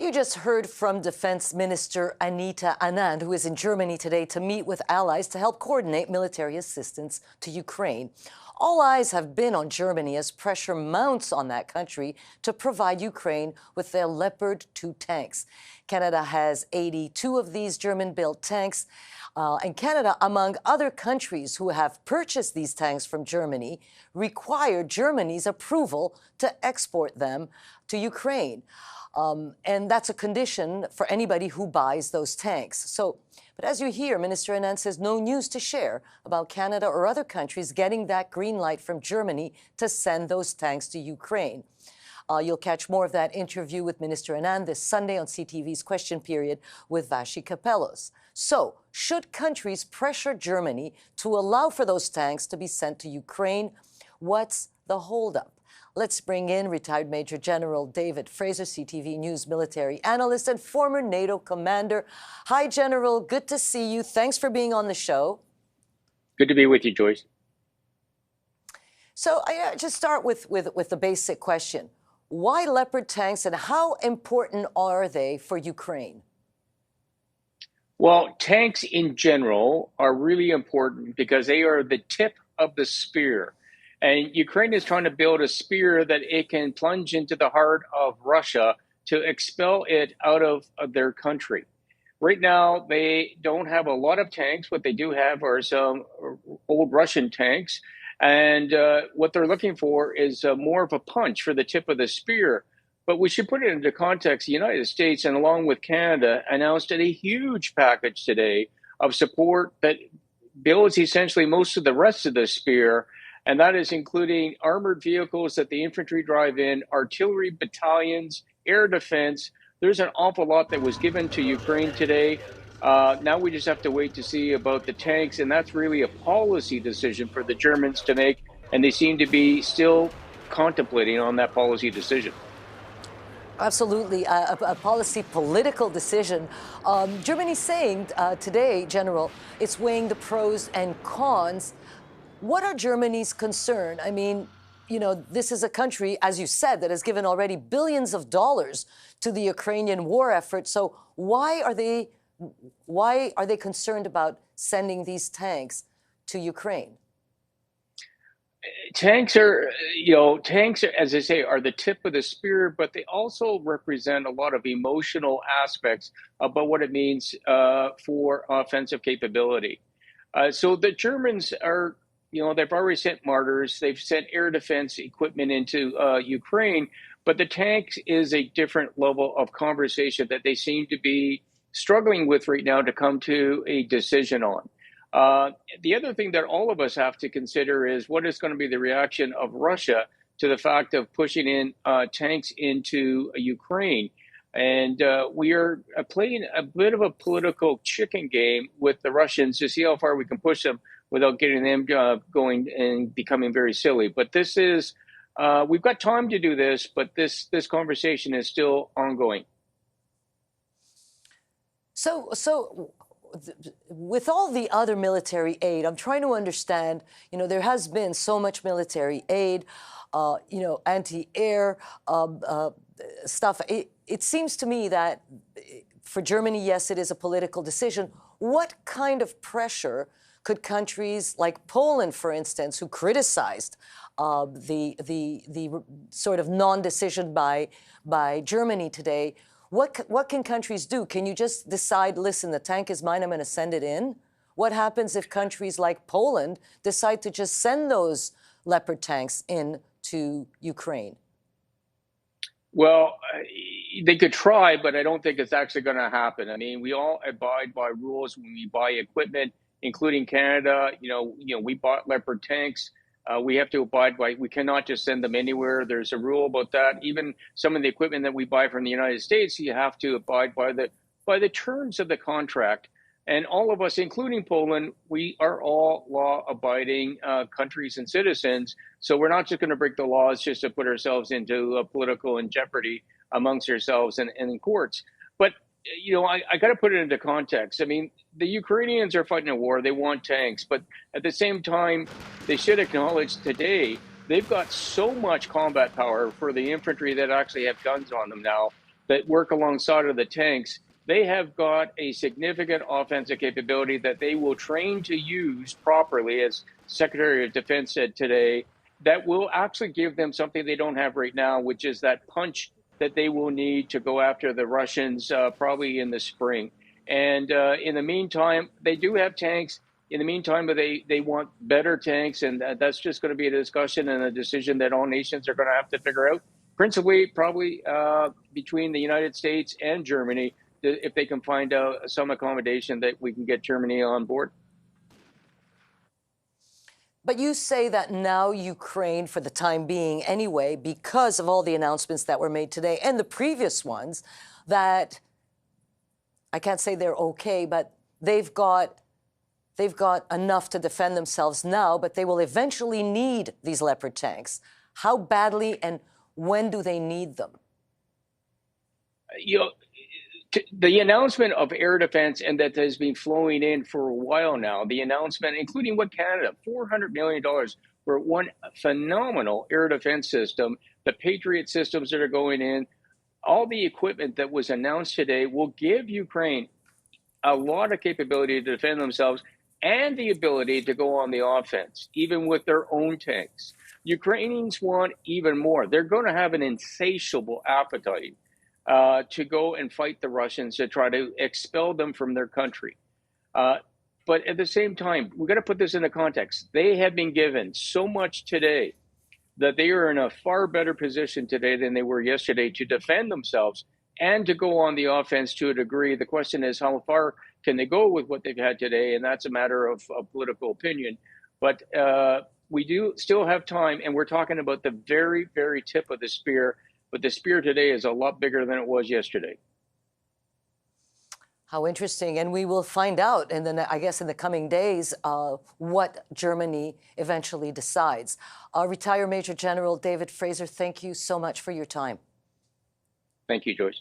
You just heard from Defense Minister Anita Anand, who is in Germany today to meet with allies to help coordinate military assistance to Ukraine. All eyes have been on Germany as pressure mounts on that country to provide Ukraine with their Leopard 2 tanks. Canada has 82 of these German-built tanks. And Canada, among other countries who have purchased these tanks from Germany, required Germany's approval to export them to Ukraine. And that's a condition for anybody who buys those tanks. But as you hear, Minister Anand says no news to share about Canada or other countries getting that green light from Germany to send those tanks to Ukraine. You'll catch more of that interview with Minister Anand this Sunday on CTV's Question Period with Vassy Kapelos. So, should countries pressure Germany to allow for those tanks to be sent to Ukraine? What's the holdup? Let's bring in retired Major General David Fraser, CTV News military analyst and former NATO commander. Hi, General. Good to see you. Thanks for being on the show. Good to be with you, Joyce. So I just start with the basic question. Why Leopard tanks and how important are they for Ukraine? Well, tanks in general are really important because they are the tip of the spear. And Ukraine is trying to build a spear that it can plunge into the heart of Russia to expel it out of their country. Right now, they don't have a lot of tanks. What they do have are some old Russian tanks. And what they're looking for is more of a punch for the tip of the spear. But we should put it into context. The United States, and along with Canada, announced a huge package today of support that builds essentially most of the rest of the spear. And that is including armored vehicles that the infantry drive in, artillery battalions, air defense. There's an awful lot that was given to Ukraine today. Now we just have to wait to see about the tanks. And that's really a policy decision for the Germans to make. And they seem to be still contemplating on that policy decision. Absolutely, a policy political decision. Germany's saying today, General, it's weighing the pros and cons. What are Germany's concern? I mean, you know, this is a country, as you said, that has given already billions of dollars to the Ukrainian war effort. So why are they concerned about sending these tanks to Ukraine? Tanks are, as I say, are the tip of the spear, but they also represent a lot of emotional aspects about what it means for offensive capability. So the Germans are, they've already sent Martyrs, they've sent air defense equipment into Ukraine, but the tanks is a different level of conversation that they seem to be struggling with right now to come to a decision on. The other thing that all of us have to consider is what is going to be the reaction of Russia to the fact of pushing in tanks into Ukraine. And we are playing a bit of a political chicken game with the Russians to see how far we can push them without getting them going and becoming very silly. But this is, we've got time to do this, but this conversation is still ongoing. So with all the other military aid, I'm trying to understand, there has been so much military aid, anti-air stuff. It seems to me that for Germany, yes, it is a political decision. What kind of pressure could countries like Poland, for instance, who criticized the sort of non-decision by Germany today, what can countries do? Can you just decide, listen, the tank is mine, I'm going to send it in? What happens if countries like Poland decide to just send those Leopard tanks in to Ukraine? Well, they could try, but I don't think it's actually going to happen. I mean, we all abide by rules when we buy equipment, including Canada. We bought Leopard tanks. We have to abide by, we cannot just send them anywhere. There's a rule about that. Even some of the equipment that we buy from the United States, you have to abide by the terms of the contract. And all of us, including Poland, we are all law-abiding countries and citizens. So we're not just going to break the laws just to put ourselves into a political in jeopardy amongst ourselves and in courts. But I got to put it into context. I mean, the Ukrainians are fighting a war. They want tanks. But at the same time, they should acknowledge today they've got so much combat power for the infantry that actually have guns on them now that work alongside of the tanks, they have got a significant offensive capability that they will train to use properly, as Secretary of Defense said today, that will actually give them something they don't have right now, which is that punch that they will need to go after the Russians probably in the spring. And in the meantime, they do have tanks. In the meantime, but they want better tanks, and that's just going to be a discussion and a decision that all nations are going to have to figure out. Principally, probably between the United States and Germany, if they can find some accommodation that we can get Germany on board. But you say that now Ukraine, for the time being anyway, because of all the announcements that were made today and the previous ones, that I can't say they're okay, but they've got enough to defend themselves now, but they will eventually need these Leopard tanks. How badly and when do they need them? You know, the announcement of air defense, and that has been flowing in for a while now, the announcement, including what Canada, $400 million for one phenomenal air defense system, the Patriot systems that are going in, all the equipment that was announced today will give Ukraine a lot of capability to defend themselves and the ability to go on the offense, even with their own tanks. Ukrainians want even more. They're going to have an insatiable appetite to go and fight the Russians, to try to expel them from their country. But at the same time, we've got to put this into context. They have been given so much today that they are in a far better position today than they were yesterday to defend themselves and to go on the offense to a degree. The question is, how far can they go with what they've had today? And that's a matter of political opinion. But we do still have time, and we're talking about the very, very tip of the spear. But the spear today is a lot bigger than it was yesterday. How interesting. And we will find out, and then I guess in the coming days, what Germany eventually decides. Retired Major General David Fraser, thank you so much for your time. Thank you, Joyce.